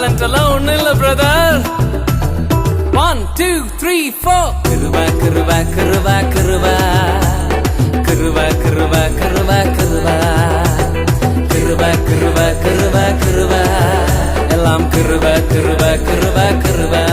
Talent எல்லாம் ஒண்ணும் இல்ல பிரதர். 1 2 3 4 கிருவா கிருவா கிருவா கிருவா கிருவா கிருவா கிருவா கிருவா கிருவா கிருவா கிருவா கிருவா எல்லாம் கிருவா கிருவா கிருவா கிருவா